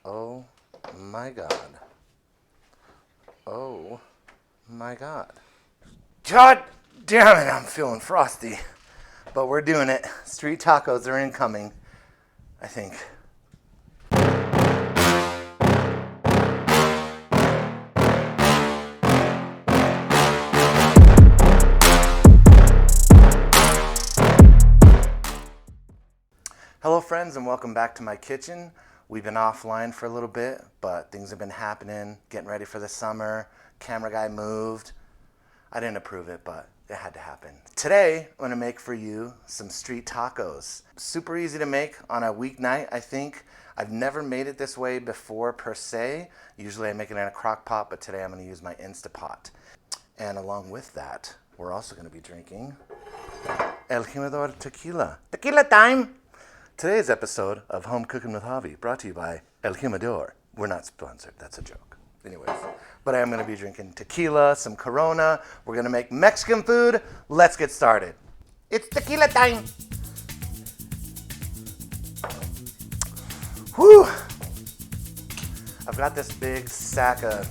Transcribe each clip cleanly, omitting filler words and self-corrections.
Oh my God. Oh my God. God damn it, I'm feeling frosty. But we're doing it. Street tacos are incoming, I think. Hello friends, and welcome back to my kitchen. We've been offline for a little bit, but things have been happening, getting ready for the summer. Camera guy moved. I didn't approve it, but it had to happen. Today, I'm gonna make for you some street tacos. Super easy to make on a weeknight, I think. I've never made it this way before per se. Usually I make it in a crock pot, but today I'm gonna use my Instapot. And along with that, we're also gonna be drinking El Jimador tequila. Tequila time! Today's episode of Home Cooking with Javi brought to you by El Jimador. We're not sponsored, that's a joke. Anyways, but I am going to be drinking tequila, some Corona. We're going to make Mexican food. Let's get started. It's tequila time. Whew. I've got this big sack of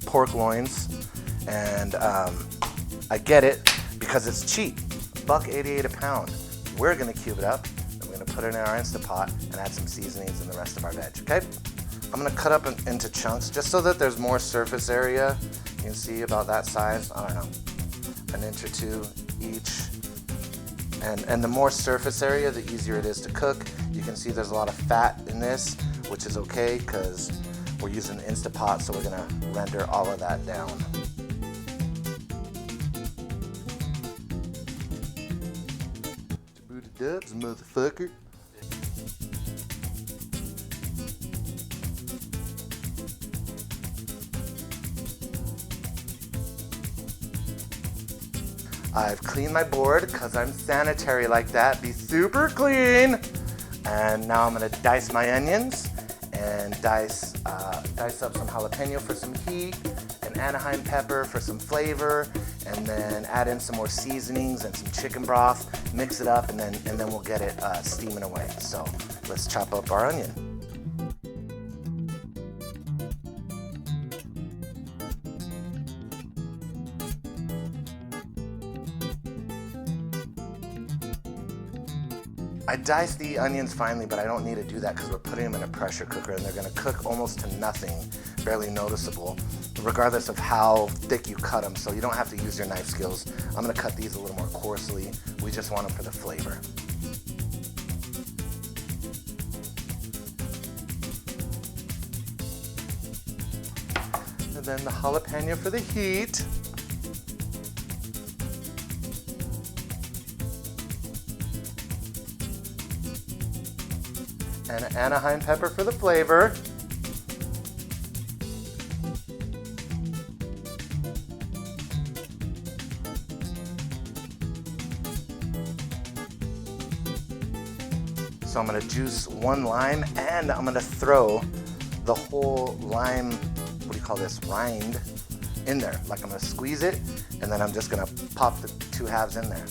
pork loins, and I get it because it's cheap. $1.88 a pound. We're going to cube it up. Put it in our Instapot and add some seasonings and the rest of our veg, okay? I'm gonna cut up into chunks just so that there's more surface area. You can see about that size, I don't know, an inch or two each. And the more surface area, the easier it is to cook. You can see there's a lot of fat in this, which is okay because we're using the Instapot, so we're gonna render all of that down. Dubs, motherfucker. I've cleaned my board because I'm sanitary like that. Be super clean. And now I'm gonna dice my onions and dice up some jalapeno for some heat, and Anaheim pepper for some flavor, and then add in some more seasonings and some chicken broth. Mix it up, and then we'll get it steaming away. So let's chop up our onion. I dice the onions finely, but I don't need to do that because we're putting them in a pressure cooker and they're going to cook almost to nothing, barely noticeable, regardless of how thick you cut them, so you don't have to use your knife skills. I'm going to cut these a little more coarsely. We just want them for the flavor. And then the jalapeno for the heat. And Anaheim pepper for the flavor. So I'm gonna juice one lime, and I'm gonna throw the whole lime, what do you call this, rind in there. Like I'm gonna squeeze it, and then I'm just gonna pop the two halves in there.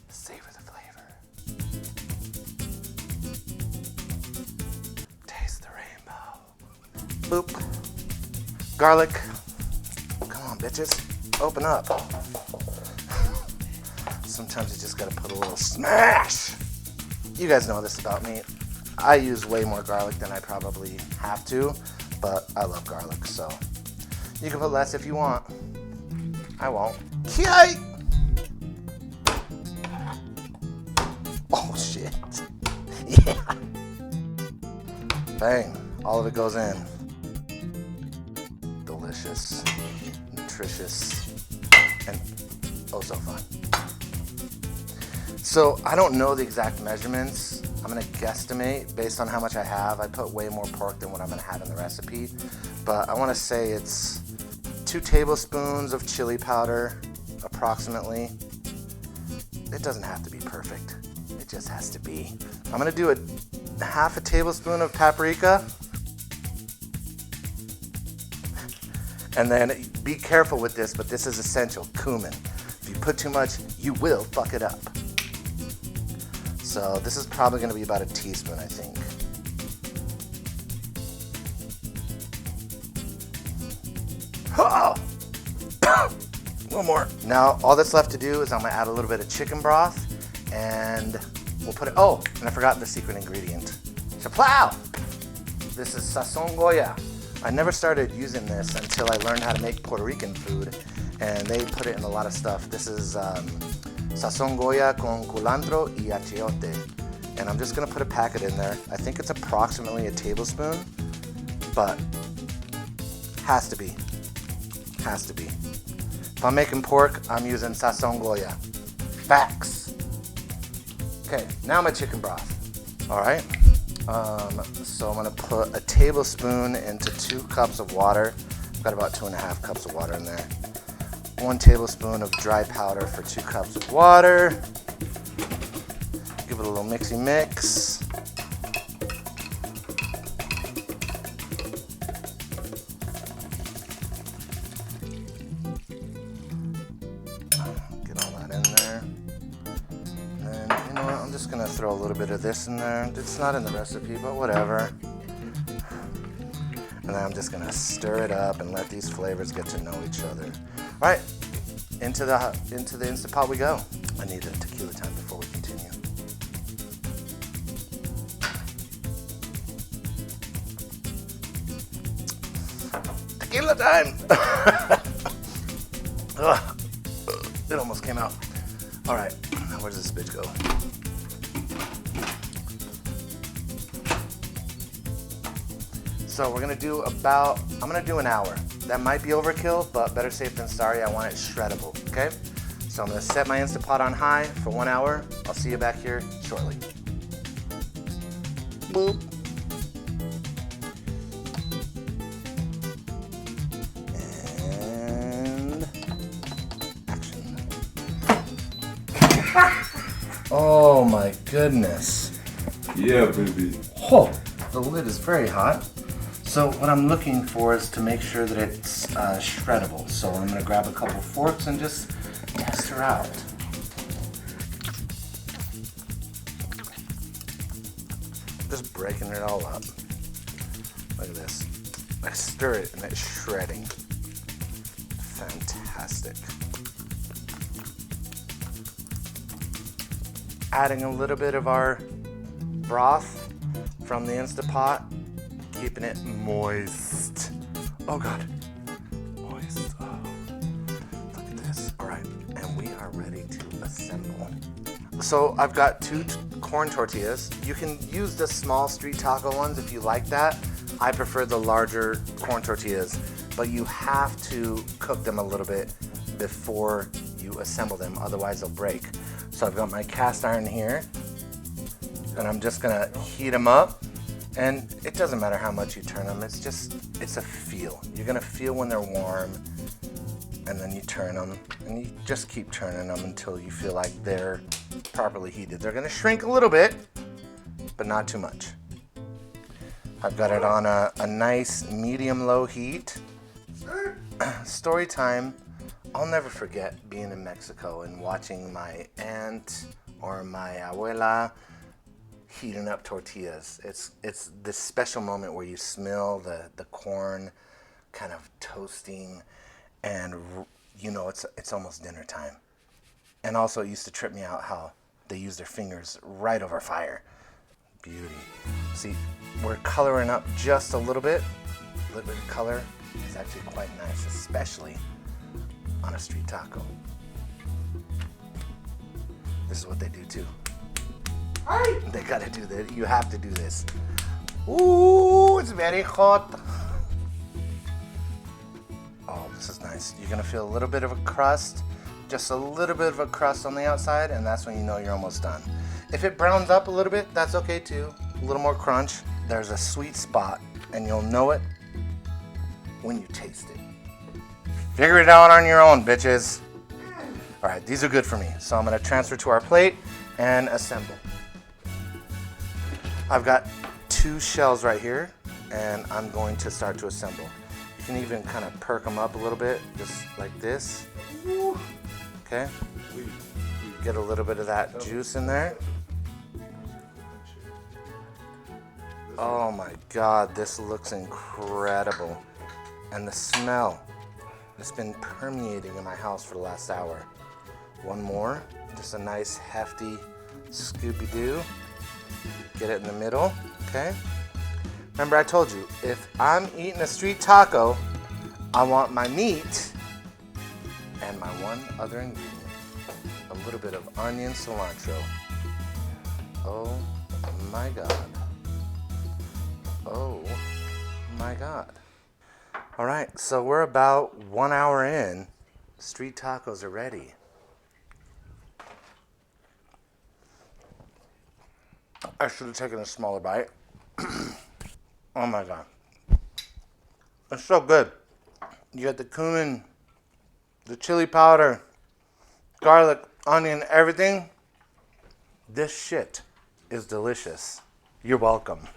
Savor the flavor. Taste the rainbow. Boop. Garlic. Come on, bitches. Open up. Sometimes you just gotta put a little smash. You guys know this about me. I use way more garlic than I probably have to, but I love garlic, so you can put less if you want. I won't. Yay! Oh shit. Yeah. Bang. All of it goes in. Delicious, nutritious, and oh so fun. So I don't know the exact measurements. I'm gonna guesstimate based on how much I have. I put way more pork than what I'm gonna have in the recipe, but I wanna say it's 2 tablespoons of chili powder, approximately. It doesn't have to be perfect. It just has to be. I'm gonna do a half a tablespoon of paprika. And then be careful with this, but this is essential, cumin. If you put too much, you will fuck it up. So this is probably gonna be about a teaspoon, I think. Oh! A little more. Now, all that's left to do is I'm gonna add a little bit of chicken broth and we'll put it, oh, and I forgot the secret ingredient. Chaplau! This is sazon Goya. I never started using this until I learned how to make Puerto Rican food, and they put it in a lot of stuff. This is sazon Goya con culantro y achiote. And I'm just gonna put a packet in there. I think it's approximately a tablespoon, but has to be. Has to be. If I'm making pork, I'm using sazon Goya. Facts. Okay, now my chicken broth. All right. So I'm gonna put a tablespoon into 2 cups of water. I've got about 2.5 cups of water in there. 1 tablespoon of dry powder for 2 cups of water. Give it a little mixy mix. Get all that in there. And then, you know what, I'm just gonna throw a little bit of this in there. It's not in the recipe, but whatever. And then I'm just gonna stir it up and let these flavors get to know each other. All right, into the Instant Pot we go. I need a tequila time before we continue. Tequila time! Ugh, it almost came out. All right, where does this bitch go? So we're gonna do about, I'm gonna do an hour. That might be overkill, but better safe than sorry. I want it shreddable, okay? So I'm gonna set my Instant Pot on high for 1 hour. I'll see you back here shortly. Boop. And action. Oh my goodness. Yeah, baby. Oh, the lid is very hot. So what I'm looking for is to make sure that it's shreddable. So I'm gonna grab a couple forks and just test her out. Just breaking it all up. Look at this. I stir it and it's shredding. Fantastic. Adding a little bit of our broth from the Instant Pot. Keeping it moist. Oh God, moist. Oh, look at this. All right, and we are ready to assemble. So I've got 2 corn tortillas. You can use the small street taco ones if you like that. I prefer the larger corn tortillas, but you have to cook them a little bit before you assemble them, otherwise they'll break. So I've got my cast iron here, and I'm just gonna heat them up. And it doesn't matter how much you turn them, it's a feel. You're gonna feel when they're warm, and then you turn them, and you just keep turning them until you feel like they're properly heated. They're gonna shrink a little bit, but not too much. I've got it on a nice medium-low heat. Story time. I'll never forget being in Mexico and watching my aunt or my abuela heating up tortillas. It's this special moment where you smell the corn kind of toasting, and you know it's almost dinner time. And also it used to trip me out how they use their fingers right over fire. Beauty. See, we're coloring up just a little bit. A little bit of color is actually quite nice, especially on a street taco. This is what they do too. They gotta do that. You have to do this. Ooh, it's very hot. Oh, this is nice. You're gonna feel a little bit of a crust, just a little bit of a crust on the outside, and that's when you know you're almost done. If it browns up a little bit, that's okay too. A little more crunch. There's a sweet spot, and you'll know it when you taste it. Figure it out on your own, bitches. All right, these are good for me. So I'm gonna transfer to our plate and assemble. I've got 2 shells right here, and I'm going to start to assemble. You can even kind of perk them up a little bit, just like this. Okay? Get a little bit of that juice in there. Oh my God, this looks incredible. And the smell. It's been permeating in my house for the last hour. One more, just a nice hefty Scooby-Doo. Get it in the middle, okay? Remember I told you, if I'm eating a street taco, I want my meat and my one other ingredient, a little bit of onion cilantro. Oh my God. Oh my God. All right, so we're about 1 hour in. Street tacos are ready. I should have taken a smaller bite. Oh my God. It's so good. You got the cumin, the chili powder, garlic, onion, everything. This shit is delicious. You're welcome.